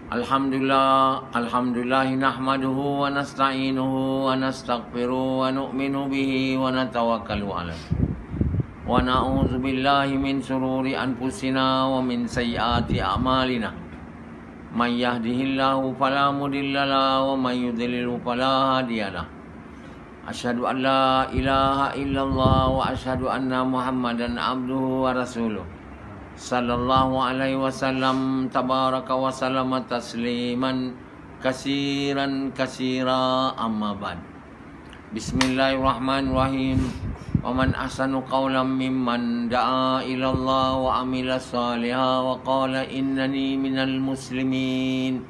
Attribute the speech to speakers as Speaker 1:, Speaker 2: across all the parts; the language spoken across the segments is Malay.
Speaker 1: Alhamdulillah nahmaduhu wa nasta'inuhu wa nastaghfiruhu wa nu'minu bihi wa natawakkalu alayh. Wa na'udzu billahi min shururi anfusina wa min sayyiati a'malina. Man yahdihillahu fala mudilla lahu wa man yudlilhu fala hadiya lahu. Asyhadu an la ilaha illallah wa asyhadu anna Muhammadan abduhu wa rasuluh. Sallallahu alaihi wasallam tabaraka wa sallama tasliman kasiran kasira amma ba'd. Bismillahirrahmanirrahim. Wa man ahsanu qawlan mimman da'a ila Allah wa amila salihan wa qala innani minal muslimin.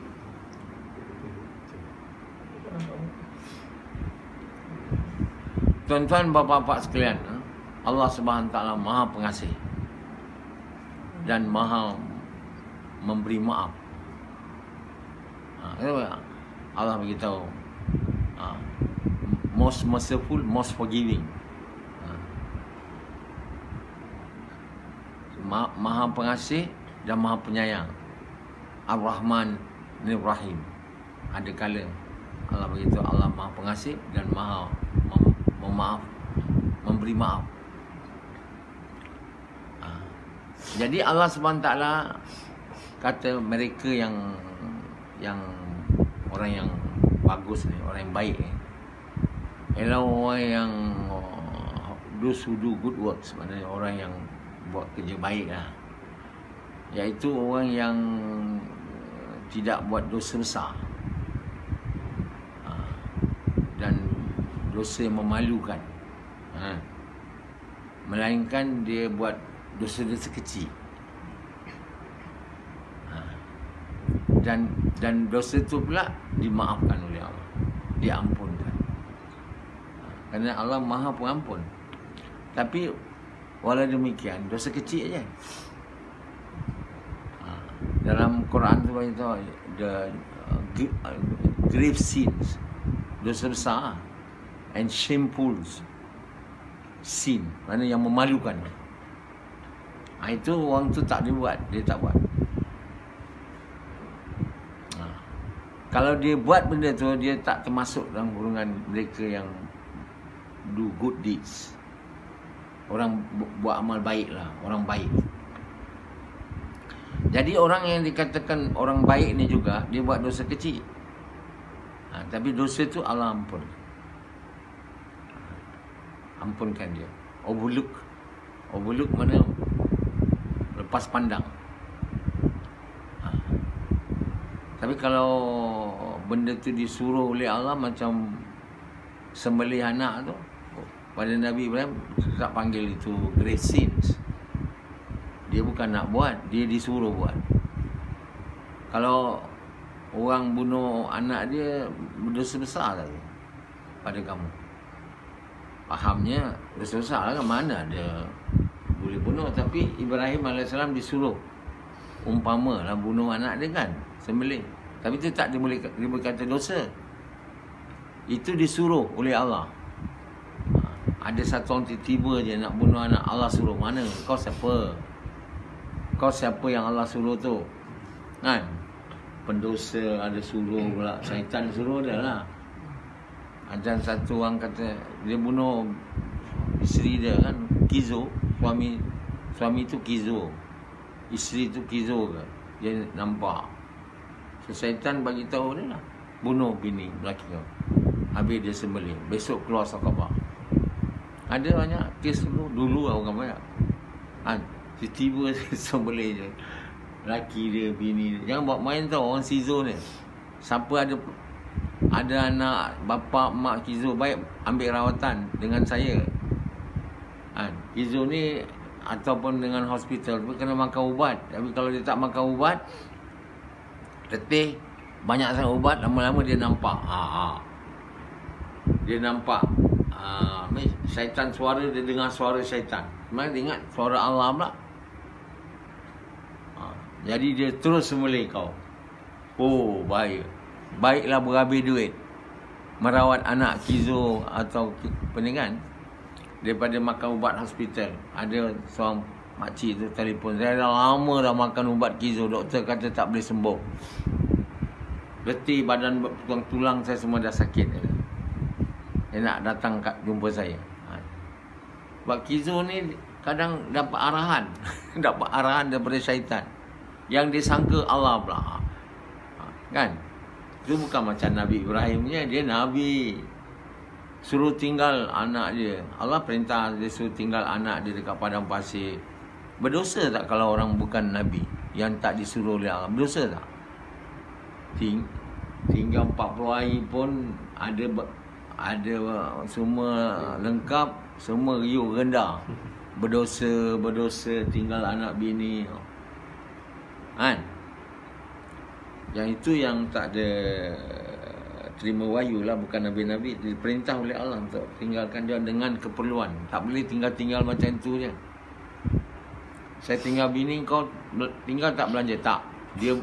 Speaker 1: Tuan-tuan, bapa-bapa sekalian, Allah Subhanahu wa taala Maha Pengasih dan Maha memberi maaf. Allah beritahu, most merciful, most forgiving. Maha Pengasih dan Maha Penyayang. Ar-Rahman Ar-Rahim. Ada kala Allah beritahu Allah Maha Pengasih dan Maha memaaf, memberi maaf. Jadi Allah SWT kata mereka yang orang yang bagus ni, orang yang baik ni, ialah orang yang those who do good works, maknanya orang yang buat kerja baik lah. Iaitu orang yang tidak buat dosa besar dan dosa yang memalukan, melainkan dia buat dosa-dosa kecil, dan dosa tu pula dimaafkan oleh Allah, diampunkan, kerana Allah Maha Pengampun. Tapi walau demikian, dosa kecil aja. Dalam Quran tu beritahu the grave sins, dosa besar, and shameful sin, mana yang memalukan. Itu orang tu tak dibuat, dia tak buat. Kalau dia buat benda tu, dia tak termasuk dalam golongan mereka yang do good deeds. Orang buat amal baik lah, orang baik. Jadi orang yang dikatakan orang baik ni juga, dia buat dosa kecil, tapi dosa tu Allah ampun, ampunkan dia. Overlook mana? Lepas pandang. Tapi kalau benda tu disuruh oleh Allah, macam sembelih anak tu, pada Nabi Ibrahim tak panggil itu grave sins. Dia bukan nak buat, dia disuruh buat. Kalau orang bunuh anak dia, dosa besar lagi pada kamu. Fahamnya dosa besar lah kan, mana ada boleh bunuh. Tapi Ibrahim AS disuruh, umpama lah bunuh anak dia kan, sembelih. Tapi itu tak dia boleh kata dosa. Itu disuruh oleh Allah. Ada satu orang tiba-tiba je nak bunuh anak, Allah suruh. Mana? Kau siapa? Kau siapa yang Allah suruh tu? Kan? Pendosa ada suruh pula, syaitan suruh dia lah. Ada satu orang kata dia bunuh isteri dia kan, Kizo. Suami tu Kizo, isteri tu Kizo ke, dia nampak. So syaitan bagi tahu dia lah, bunuh bini lelaki kau. Habis dia sembelih, besok keluar khabar. Ada banyak kes dulu lah orang banyak kan, tiba-tiba sembelih je lelaki dia, bini dia. Jangan buat main tau orang Kizo ni. Siapa ada anak, bapa, mak Kizo baik, ambil rawatan dengan saya kan. Kizo ni ataupun dengan hospital pun kena makan ubat. Tapi kalau dia tak makan ubat, letih, banyak sangat ubat, lama-lama dia nampak. Dia nampak syaitan suara, dia dengar suara syaitan. Memang dia ingat suara Allah pula. Jadi dia terus sembelih kau. Oh, baik. Baiklah berhabis duit merawat anak Kizo atau peningan daripada makan ubat hospital. Ada seorang makcik tu telefon, saya dah lama dah makan ubat Kizo, doktor kata tak boleh sembuh. letih, badan tulang saya semua dah sakit. Dia nak datang jumpa saya. Sebab Kizo ni kadang dapat arahan. Dapat arahan daripada syaitan. Yang disangka Allah pula. Kan? Itu bukan macam Nabi Ibrahim punya. Dia Nabi. Suruh tinggal anak dia. Allah perintah dia suruh tinggal anak dia dekat padang pasir. Berdosa tak kalau orang bukan Nabi? Yang tak disuruh oleh Allah. Berdosa tak? Tinggal 40 hari pun ada semua lengkap, semua riuh rendah. Berdosa tinggal anak bini. Kan? Yang itu yang tak ada terima wahyu lah, bukan Nabi-Nabi. Diperintah oleh Allah untuk tinggalkan dia dengan keperluan. Tak boleh tinggal macam tu je. Saya tinggal bini, kau tinggal tak belanja? Tak. Dia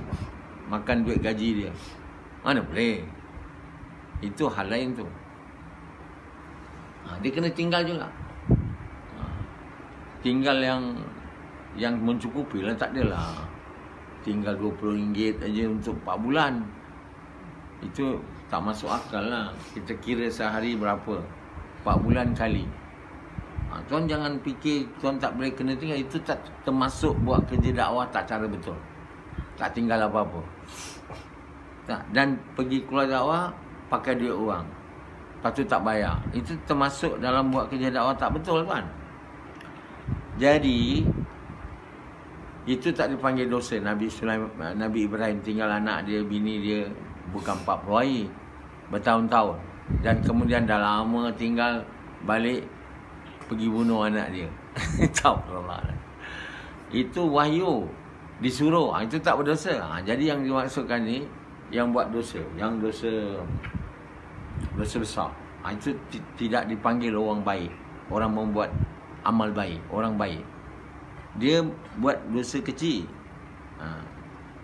Speaker 1: makan duit gaji dia. Mana boleh. Itu hal lain tu. Dia kena tinggal juga. Tinggal yang mencukupi lah, tak adalah tinggal RM20 aja untuk 4 bulan. Itu tak masuk akal lah. Kita kira sehari berapa, 4 bulan kali. Tuan jangan fikir tuan tak boleh kena tinggal. Itu tak termasuk buat kerja dakwah tak cara betul. Tak tinggal apa-apa. Tak. Dan pergi keluar dakwah pakai duit orang, lepas tu tak bayar. Itu termasuk dalam buat kerja dakwah tak betul kan. Jadi itu tak dipanggil dosa. Nabi Ibrahim tinggal anak dia, bini dia bukan 40 hari, bertahun-tahun. Dan kemudian dah lama tinggal, balik pergi bunuh anak dia. Allah. Itu wahyu, disuruh. Itu tak berdosa. Jadi yang dimaksudkan ni, yang buat dosa, yang dosa besar, itu tidak dipanggil orang baik. Orang membuat amal baik, orang baik. Dia buat dosa kecil.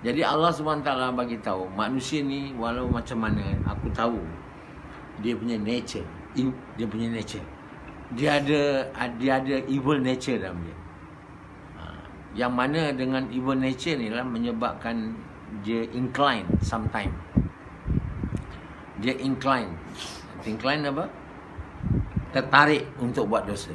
Speaker 1: Jadi Allah SWT bagi tahu manusia ni walau macam mana, aku tahu dia punya nature. Dia punya nature. Dia ada evil nature dalam dia. Yang mana dengan evil nature ni lah menyebabkan dia incline sometime. Dia incline. Incline apa? Tertarik untuk buat dosa.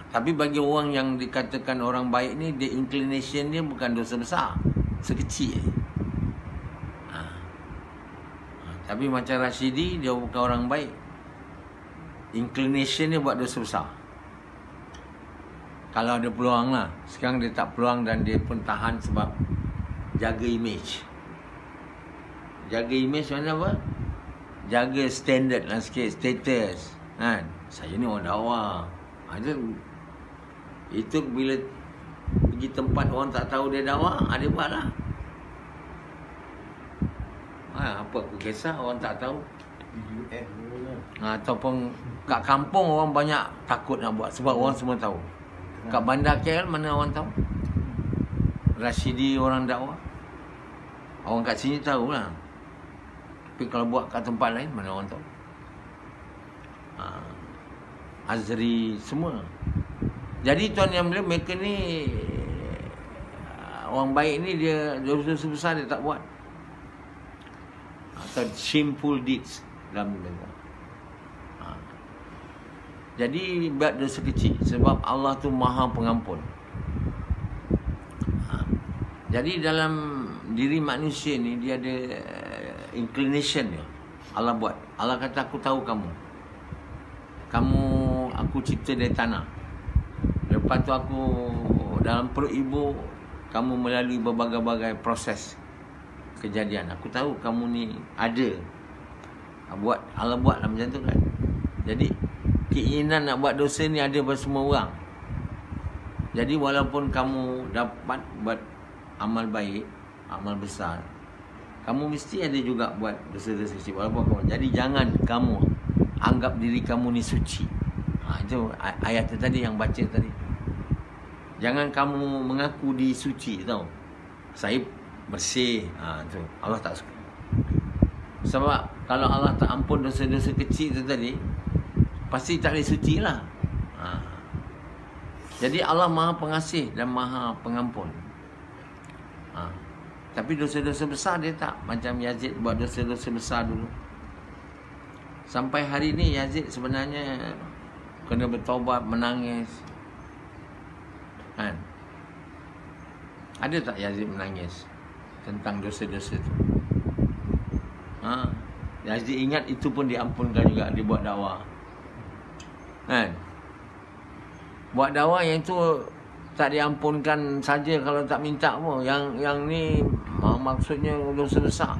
Speaker 1: Tapi bagi orang yang dikatakan orang baik ni, dia inclination dia bukan dosa besar, sekecil. Tapi macam Rashidi, dia bukan orang baik, inclination dia buat dosa besar. Kalau ada peluang lah. Sekarang dia tak peluang dan dia pun tahan sebab jaga image. Jaga image mana apa? Jaga standard lah sikit, status kan. Saya ni orang dakwah. Itu bila pergi tempat orang tak tahu dia dakwah, ada buat lah. Apa aku kisah orang tak tahu. Ataupun kat kampung orang banyak takut nak buat sebab orang semua tahu. Kat bandar KL mana orang tahu? Rashidi orang dakwah. Orang kat sini tahu lah. Tapi kalau buat kat tempat lain, mana orang tahu? Azri semua. Jadi tuan yang boleh, mereka ni orang baik ni, dia dosa besar dia tak buat. Atau shameful deeds dalam mereka. Jadi buat dosa kecil sebab Allah tu Maha Pengampun. Jadi dalam diri manusia ni dia ada inclination dia. Allah buat. Allah kata aku tahu kamu. Aku cipta dari tanah. Lepas tu aku dalam perut ibu, kamu melalui berbagai-bagai proses kejadian. Aku tahu kamu ni ada. Allah buat lah macam tu kan. Jadi keinginan nak buat dosa ni ada pada semua orang. Jadi walaupun kamu dapat buat amal baik, amal besar, kamu mesti ada juga buat dosa-dosa kecil walaupun kamu. Jadi jangan kamu anggap diri kamu ni suci. Itu ayat tu tadi yang baca tadi. Jangan kamu mengaku diri suci, tahu. Saya bersih. Tu Allah tak suka. Sebab kalau Allah tak ampun dosa-dosa kecil tu tadi, pasti tak boleh suci lah. Jadi Allah Maha Pengasih dan Maha Pengampun. Tapi dosa-dosa besar dia tak. Macam Yazid buat dosa-dosa besar dulu. Sampai hari ni Yazid sebenarnya kena bertaubat, menangis. Kan? Ada tak Yazid menangis tentang dosa-dosa tu? Yazid ingat itu pun diampunkan juga. Dia buat dakwah. Kan? Buat dakwah yang tu tak diampunkan saja kalau tak minta pun. Yang ni maksudnya dosa besar.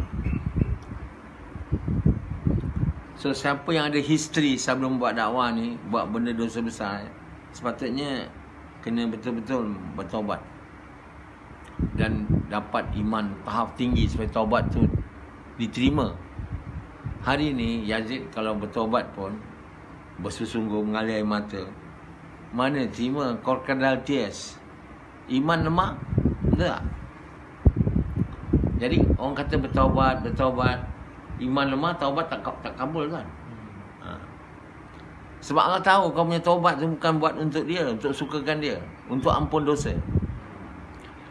Speaker 1: So siapa yang ada history sebelum buat dakwah ni, buat benda dosa besar, sepatutnya kena betul-betul bertaubat dan dapat iman tahap tinggi supaya taubat tu diterima. Hari ni Yazid kalau bertaubat pun bersungguh mengalir air mata, mana terima crocodile tears. Iman lemah? Tak. Jadi orang kata bertaubat, iman lemah, taubat tak kabul kan? Sebab Allah tahu kau punya taubat tu bukan buat untuk dia, untuk sukakan dia, untuk ampun dosa.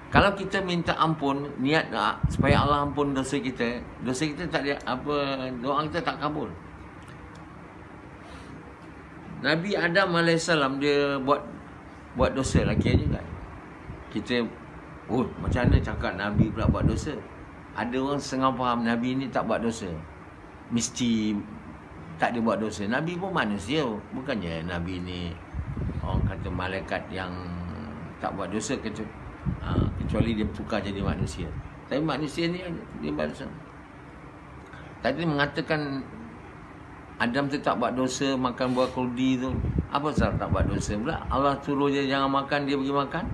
Speaker 1: Kalau kita minta ampun, niat supaya Allah ampun dosa kita tak ada apa, doa kita tak kabul. Nabi Adam AS dia buat dosa lagi aja kan. Kita macam mana cakap Nabi pula buat dosa? Ada orang setengah faham Nabi ni tak buat dosa, mesti tak ada buat dosa. Nabi pun manusia. Bukannya Nabi ni orang kata malaikat yang tak buat dosa kecuali dia bertukar jadi manusia. Tapi manusia ni dia buat dosa. Tadi mengatakan Adam tu tak buat dosa, makan buah kuldi tu. Apa sebab tak buat dosa pula? Allah suruh dia jangan makan, dia pergi makan.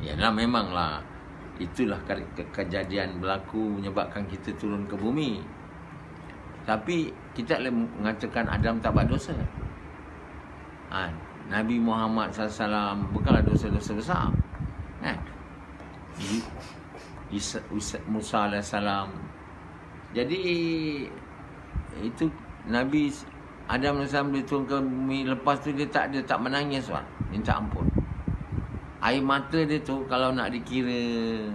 Speaker 1: Yalah, memanglah. Itulah kejadian berlaku menyebabkan kita turun ke bumi. Tapi kita boleh mengatakan Adam tak buat dosa. Nabi Muhammad SAW bukanlah dosa-dosa besar. Musa AS. Jadi itu Nabi Adam AS dia turun ke bumi, lepas tu dia tak menangis minta ampun. Air mata dia tu kalau nak dikira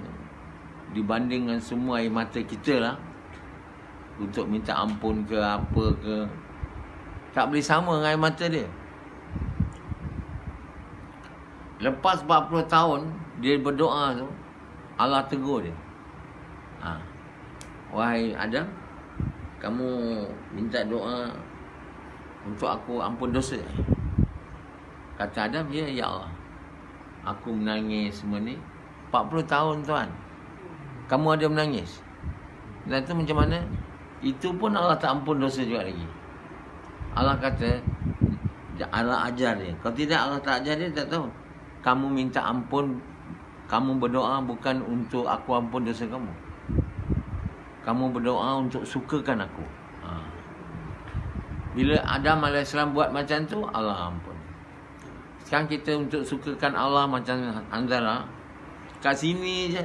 Speaker 1: dibanding dengan semua air mata kita lah, untuk minta ampun ke apa ke, tak boleh sama dengan air mata dia. Lepas 40 tahun dia berdoa tu, Allah tegur dia. Wahai Adam, kamu minta doa untuk aku ampun dosa. Kata Adam, ya Allah, aku menangis semua ni 40 tahun tuan, kamu ada menangis. Dan tu macam mana? Itu pun Allah tak ampun dosa juga lagi. Allah kata, Allah ajar dia. Kalau tidak Allah tak ajar dia, tak tahu. Kamu minta ampun, kamu berdoa bukan untuk aku ampun dosa kamu. Kamu berdoa untuk sukakan aku. Bila Adam AS buat macam tu, Allah ampun. Sekarang kita untuk sukakan Allah macam Hanzalah, kat sini je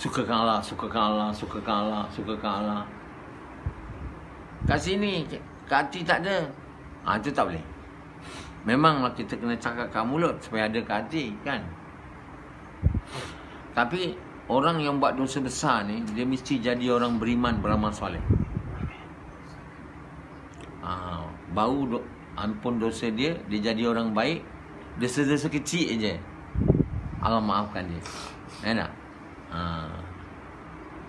Speaker 1: sukakan Allah, sukakan Allah, sukakan Allah, sukakan Allah. Kat sini, kat hati tak ada. Itu tak boleh. Memanglah kita kena cakap kat mulut supaya ada kat hati, kan? Tapi orang yang buat dosa besar ni, dia mesti jadi orang beriman, beramal soleh. Baru ampun dosa dia jadi orang baik. Dosa-dosa kecil je Allah maafkan dia. Tak?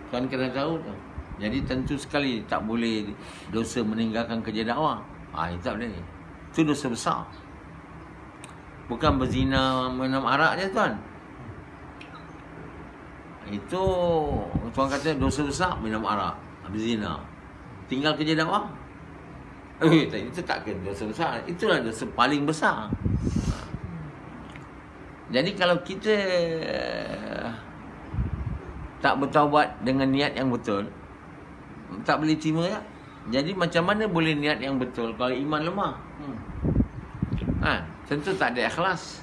Speaker 1: Tuan kena tahu tu. Jadi tentu sekali tak boleh dosa meninggalkan kerja dakwah. Itu tak boleh. Itu dosa besar. Bukan berzina, minum arak je tuan. Itu tuan kata dosa besar, minum arak, berzina, tinggal kerja dakwah. Itu tak kena dosa besar. Itulah dosa paling besar. Jadi kalau kita tak bertaubat dengan niat yang betul, tak boleh terima ya. Jadi macam mana boleh niat yang betul kalau iman lemah? Tentu tak ada ikhlas.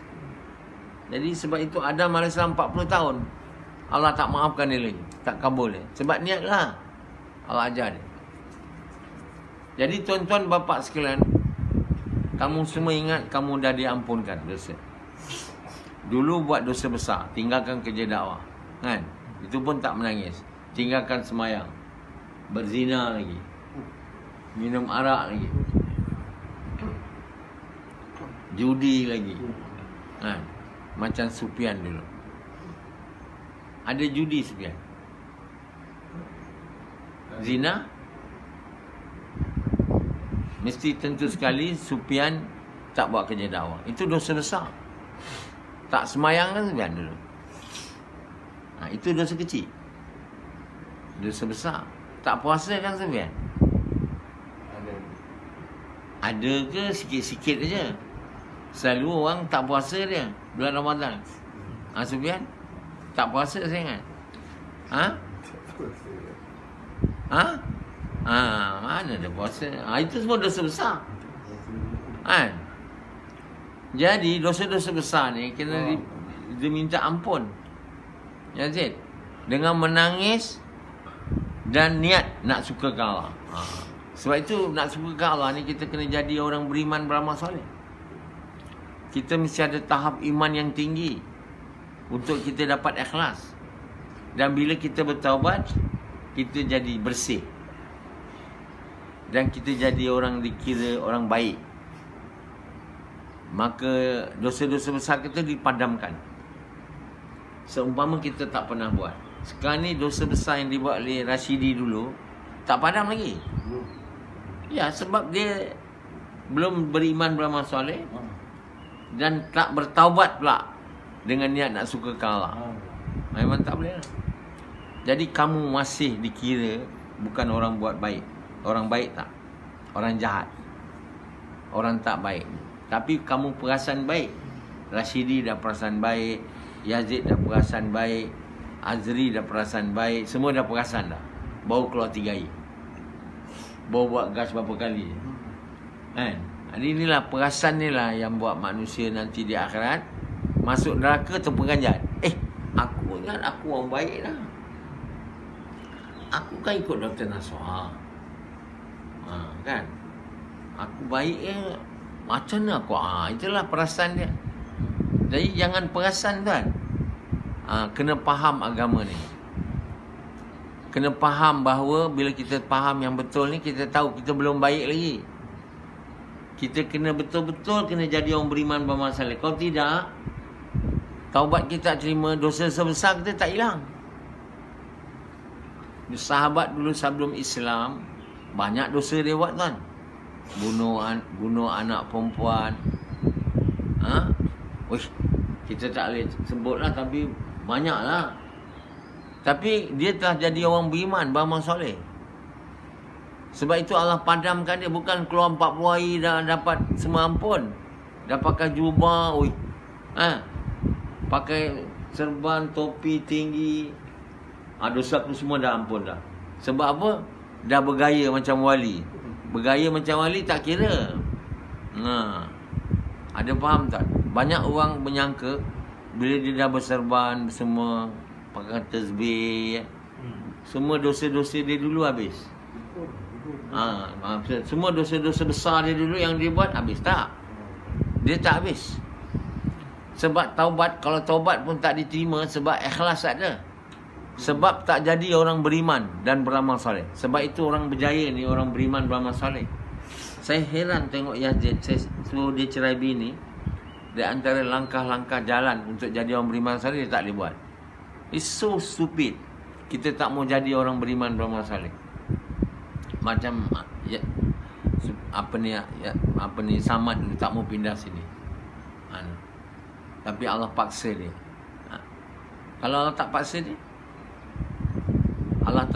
Speaker 1: Jadi sebab itu Adam AS 40 tahun Allah tak maafkan dia lagi, tak kabul dia. Sebab niatlah Allah ajar dia. Jadi tuan-tuan bapak sekalian, kamu semua ingat kamu dah diampunkan dosa. Dulu buat dosa besar, tinggalkan kerja dakwah. Kan? Itu pun tak menangis. Tinggalkan semayang. Berzina lagi. Minum arak lagi. Judi lagi. Kan? Macam Sufyan dulu. Ada judi Sufyan. Zina. Mesti tentu sekali Sufyan tak buat kerja dakwah. Itu dosa besar. Tak semayang kan Sufyan dulu. Itu dosa kecil. Dosa besar. Tak puasa kan Sufyan? Ada ke sikit-sikit aja. Selalu orang tak puasa dia bulan Ramadan. Sufyan tak puasa saya ingat. Mana ada puasa? Itu semua dosa besar. Kan? Jadi dosa-dosa besar ni kena diminta ampun. Ya Zaid, dengan menangis dan niat nak sukakan Allah. Sebab itu nak sukakan Allah ni kita kena jadi orang beriman, beramal soleh. Kita mesti ada tahap iman yang tinggi untuk kita dapat ikhlas. Dan bila kita bertaubat, kita jadi bersih. Dan kita jadi orang dikira orang baik. Maka dosa-dosa besar kita dipadamkan. Seumpama kita tak pernah buat. Sekarang ni dosa besar yang dibuat oleh Rashidi dulu tak padam lagi. Ya, sebab dia belum beriman, beramal soleh dan tak bertaubat pula dengan niat nak sukakan Allah. Memang tak boleh lah. Jadi kamu masih dikira bukan orang buat baik. Orang baik tak? Orang jahat. Orang tak baik. Tapi kamu perasan baik. Rashidi dah perasan baik. Yazid dah perasan baik. Azri dah perasan baik. Semua dah perasan dah. Baru keluar 3 air. Baru buat gas berapa kali. Kan? Jadi inilah perasan ni lah yang buat manusia nanti di akhirat masuk neraka terperanjat. Aku ingat aku orang baik dah. Aku kan ikut Dr. Naswar. Kan? Aku baik macam mana aku? Itulah perasan dia. Jadi jangan perasan tuan. Kena faham agama ni. Kena faham bahawa bila kita faham yang betul ni, kita tahu kita belum baik lagi. Kita kena betul-betul kena jadi orang beriman, beramal soleh. Kalau tidak, taubat kita tak terima, dosa sebesar kita tak hilang. Sahabat dulu sebelum Islam banyak dosa dia buat tuan. Bunuh anak perempuan. Kita tak boleh sebutlah, tapi banyaklah. Tapi dia telah jadi orang beriman, beramal soleh. Sebab itu Allah padamkan dia. Bukan keluar 40 hari dah dapat semua ampun. Dah pakai jubah. Pakai serban, topi tinggi. Dosa aku semua dah ampun dah. Sebab apa? Dah bergaya macam wali. Bergaya macam wali tak kira. Ada faham tak? Banyak orang menyangka bila dia dah berserban semua, pakai tasbih, semua dosa-dosa dia dulu habis. Semua dosa-dosa besar dia dulu yang dia buat habis. Tak. Dia tak habis. Sebab taubat, kalau taubat pun tak diterima sebab ikhlas tak ada. Sebab tak jadi orang beriman dan beramal soleh. Sebab itu orang berjaya ni, orang beriman, beramal soleh. Saya heran tengok Yazid. Saya suruh dia cerai bini. Di antara langkah-langkah jalan untuk jadi orang beriman soleh, dia tak boleh buat. It's so stupid. Kita tak mau jadi orang beriman, beramal soleh. Macam apa ni Samad dulu tak mau pindah sini. Tapi Allah paksa dia. Kalau Allah tak paksa dia, Allah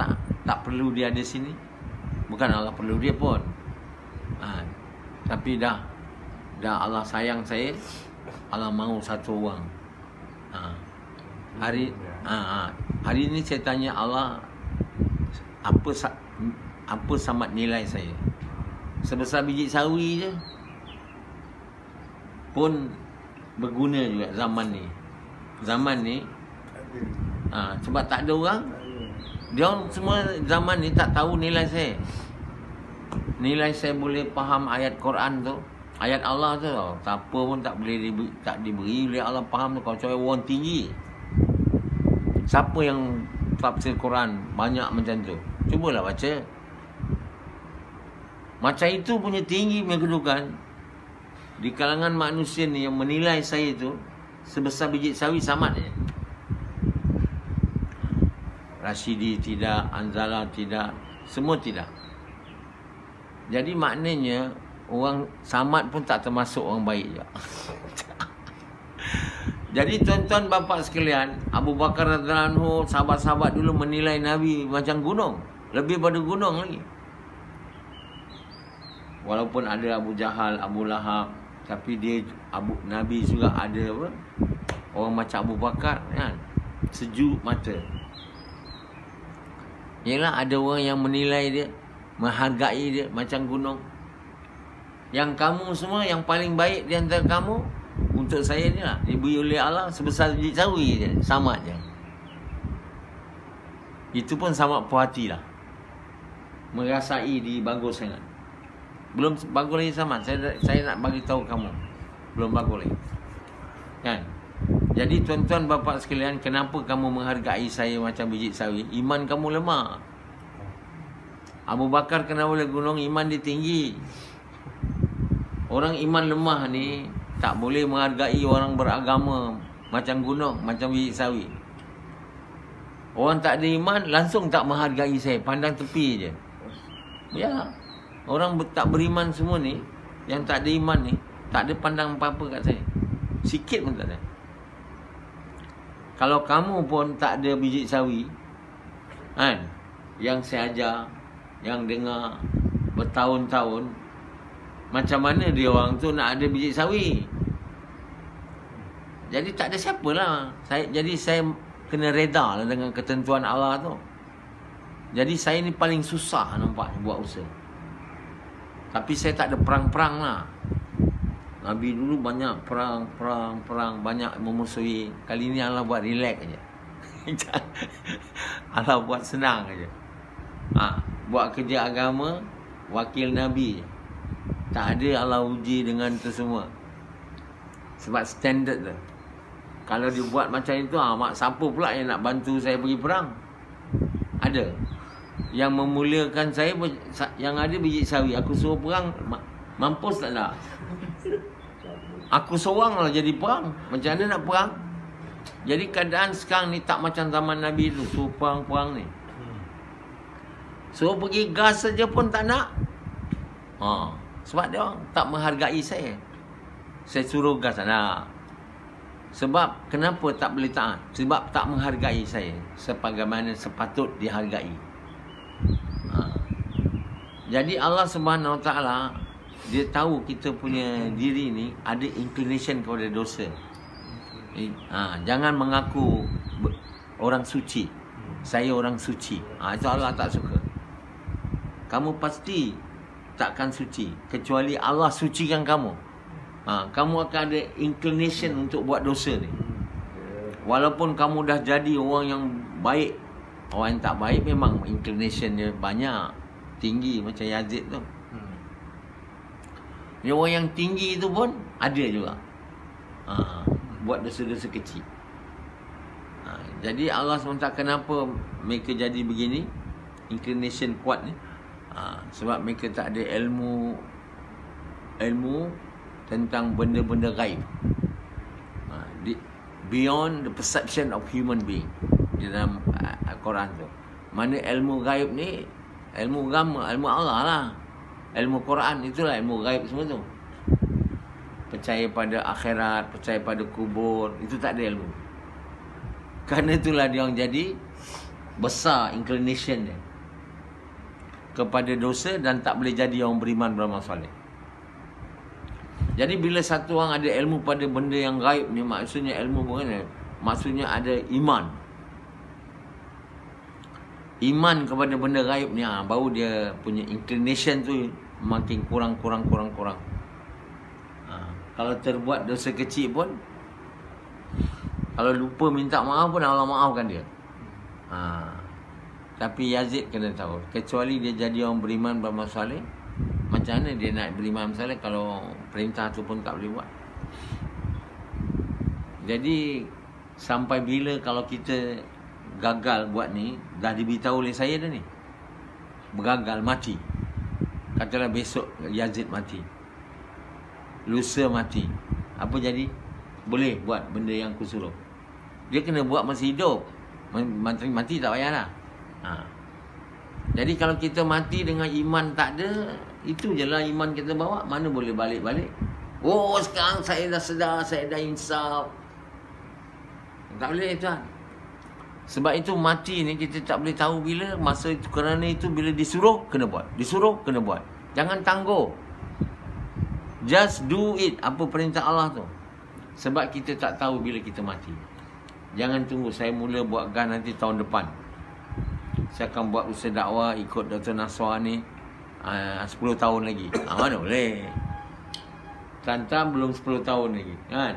Speaker 1: tak perlu dia ada sini. Bukan Allah perlu dia pun. Tapi dah Allah sayang saya. Allah mahu satu orang. Hari ini saya tanya Allah, apa Samad nilai saya? Sebesar biji sawi je pun berguna juga zaman ni. Zaman ni sebab tak ada orang. Dia orang semua zaman ni tak tahu nilai saya. Nilai saya boleh faham ayat Quran tu, ayat Allah tu, siapa pun tak boleh tak diberi oleh Allah faham tu. Kalau orang tinggi, Siapa yang tafsir Quran banyak macam tu? Cubalah baca. Macam itu punya tinggi punya kedudukan di kalangan manusia ni, yang menilai saya tu sebesar biji sawi Samad je. Rashidi tidak, Anzala tidak, semua tidak. Jadi maknanya orang Samad pun tak termasuk orang baik je. Jadi tuan-tuan bapa sekalian, Abu Bakar radhiyallahu anhu, sahabat-sahabat dulu menilai Nabi macam gunung, lebih pada gunung lagi. Walaupun ada Abu Jahal, Abu Lahab, tapi dia Nabi juga ada apa? Orang macam Abu Bakar kan, sejuk mata. Yalah, ada orang yang menilai dia, menghargai dia macam gunung. Yang kamu semua yang paling baik di antara kamu, untuk saya ni lah, diberi oleh Allah sebesar biji sawi je, sama je. Itu pun sama puas hati lah, merasai di bagus sangat. Belum bagus lagi sama. Saya nak bagi tahu kamu, belum bagus lagi. Kan? Jadi tuan-tuan bapa sekalian, kenapa kamu menghargai saya macam biji sawi? Iman kamu lemah. Abu Bakar kena oleh gunung, iman dia tinggi. Orang iman lemah ni tak boleh menghargai orang beragama macam gunung, macam biji sawi. Orang tak ada iman langsung tak menghargai saya, pandang tepi je. Ya. Orang tak beriman semua ni, yang tak ada iman ni, tak ada pandang apa-apa kat saya. Sikit pun tak ada. Kalau kamu pun tak ada biji sawi, kan, yang saya ajar, yang dengar bertahun-tahun, macam mana dia orang tu nak ada biji sawi? Jadi tak ada siapalah. Jadi saya kena reda lah dengan ketentuan Allah tu. Jadi saya ni paling susah nampak buat usaha. Tapi saya tak ada perang-perang lah. Nabi dulu banyak perang, banyak memusuhi. Kali ni Allah buat relax aja. Allah buat senang aja. Buat kerja agama, wakil Nabi je. Tak ada Allah uji dengan tu semua. Sebab standard tu. Kalau dia buat macam itu, siapa pula yang nak bantu saya pergi perang? Ada. Yang memuliakan saya, yang ada biji sawi. Aku suruh perang, mampus tak nak? Aku seorang lah jadi perang. Macam mana nak perang? Jadi keadaan sekarang ni tak macam zaman Nabi tu, suruh perang-perang ni. Suruh pergi gas saja pun tak nak. Sebab dia orang tak menghargai saya. Saya suruh gas tak nak. Sebab kenapa tak boleh taat? Sebab tak menghargai saya sebagaimana sepatut dihargai. Jadi Allah Subhanahu Wa Taala, dia tahu kita punya diri ni ada inclination kepada dosa. Jangan mengaku orang suci. Saya orang suci. Itu Allah tak suka. Kamu pasti takkan suci kecuali Allah sucikan kamu. Kamu akan ada inclination untuk buat dosa ni. Walaupun kamu dah jadi orang yang baik. Orang yang tak baik memang inclination dia banyak, tinggi macam Yazid tu. Dia orang yang tinggi tu pun ada juga. Buat dosa-dosa kecil. Jadi Allah SWT kenapa mereka jadi begini? Inclination kuat ni. Sebab mereka tak ada ilmu tentang benda-benda gaib. Beyond the perception of human being. Di dalam Al-Quran tu. Mana ilmu gaib ni, ilmu agama, ilmu Allah lah. Ilmu Quran itulah ilmu gaib semua tu. Percaya pada akhirat, percaya pada kubur, itu tak ada ilmu. Kerana itulah dia orang jadi besar inclination dia kepada dosa dan tak boleh jadi orang beriman beramal soleh. Jadi bila satu orang ada ilmu pada benda yang gaib ni, maksudnya ilmu bukan, maksudnya ada iman. Iman kepada benda gaib ni, baru dia punya inclination tu makin kurang. Kalau terbuat dosa kecil pun, kalau lupa minta maaf pun Allah maafkan dia. Tapi Yazid kena tahu, kecuali dia jadi orang beriman beramal soleh, macam mana dia nak beriman soleh kalau perintah tu pun tak boleh buat? Jadi sampai bila kalau kita gagal buat ni, dah diberitahu oleh saya dah ni. Gagal, mati. Katalah besok Yazid mati, lusa mati, apa jadi? Boleh buat benda yang aku suruh. Dia kena buat masa hidup. Mati tak payahlah. Jadi kalau kita mati dengan iman tak ada, itu je lah iman kita bawa. Mana boleh balik-balik. Oh, sekarang saya dah sedar, saya dah insaf. Tak boleh, tuan. Sebab itu mati ni kita tak boleh tahu bila. Masa itu, kerana itu bila disuruh, kena buat. Disuruh, kena buat. Jangan tangguh. Just do it. Apa perintah Allah tu. Sebab kita tak tahu bila kita mati. Jangan tunggu, saya mula buat GAN nanti tahun depan. Saya akan buat usaha dakwah ikut Dr. Naswar ni 10 tahun lagi. Mana boleh. Tantam belum 10 tahun lagi, kan?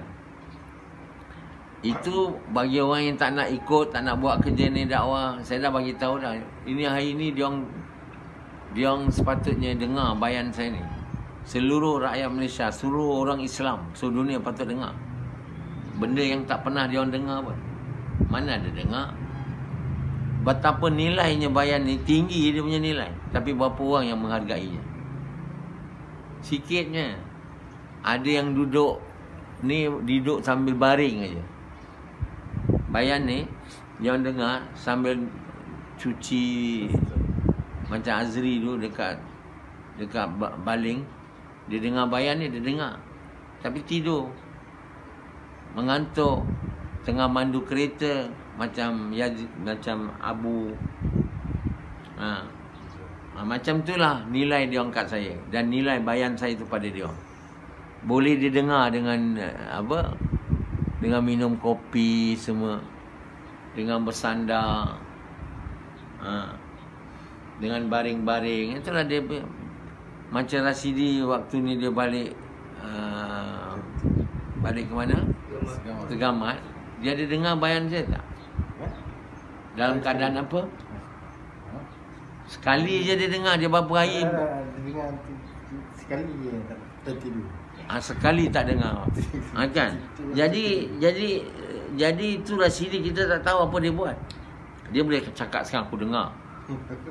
Speaker 1: Itu bagi orang yang tak nak ikut, tak nak buat kerja ni dakwah. Saya dah bagi tahu dah. Ini hari ni dia sepatutnya dengar bayan saya ni. Seluruh rakyat Malaysia, seluruh orang Islam, seluruh dunia patut dengar. Benda yang tak pernah dia orang dengar pun. Mana ada dengar. Betapa nilainya bayan ni, tinggi dia punya nilai. Tapi berapa orang yang menghargainya? Sikitnya. Ada yang duduk sambil baring aja. Bayan ni, dia orang dengar sambil cuci. Macam Azri tu dekat baling. Dia dengar bayan ni, dia dengar. Tapi tidur. Mengantuk. Tengah mandu kereta. Macam Abu. Macam itulah nilai dia orang kat saya. Dan nilai bayan saya tu pada dia. Boleh dia dengar dengan dengan minum kopi semua. Dengan bersandar. Dengan baring-baring. Itulah dia. Macam Rasidi waktu ni dia balik. Balik ke mana? Ke Gamat. Dia ada dengar bayan saya tak? Dalam keadaan apa? Sekali je dia dengar. Dia berapa hari?
Speaker 2: Dengar sekali je tertidur.
Speaker 1: Sekali tak dengar. Kan? Jadi itu Rasidi kita tak tahu apa dia buat. Dia boleh cakap sekarang aku dengar.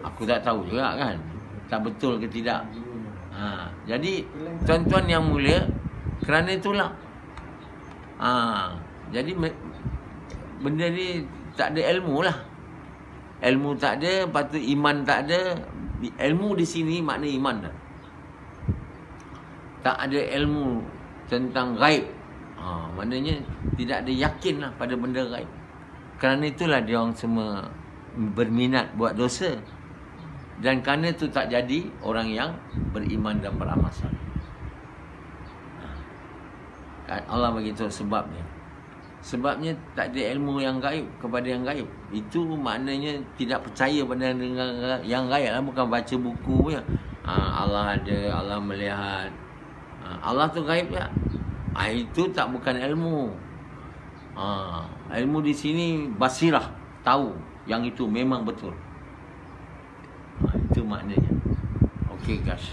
Speaker 1: Aku tak tahu juga kan. Tak betul ke tidak. Jadi tuan-tuan yang mulia, kerana itulah. Jadi benda ni tak ada ilmu lah. Ilmu tak ada, patut iman tak ada. Ilmu di sini makna iman dah. Tak ada ilmu tentang gaib. Maknanya tidak ada yakin lah pada benda gaib. Kerana itulah dia orang semua berminat buat dosa. Dan kerana itu tak jadi orang yang beriman dan beramal saleh. Allah bagi tahu sebabnya. Sebabnya tak ada ilmu yang gaib kepada yang gaib. Itu maknanya tidak percaya pada yang gaib lah. Bukan baca buku punya. Allah ada, Allah melihat. Allah tu gaib ya. Itu tak bukan ilmu. Ilmu di sini basirah. Tahu yang itu memang betul. Itu maknanya. Okey guys.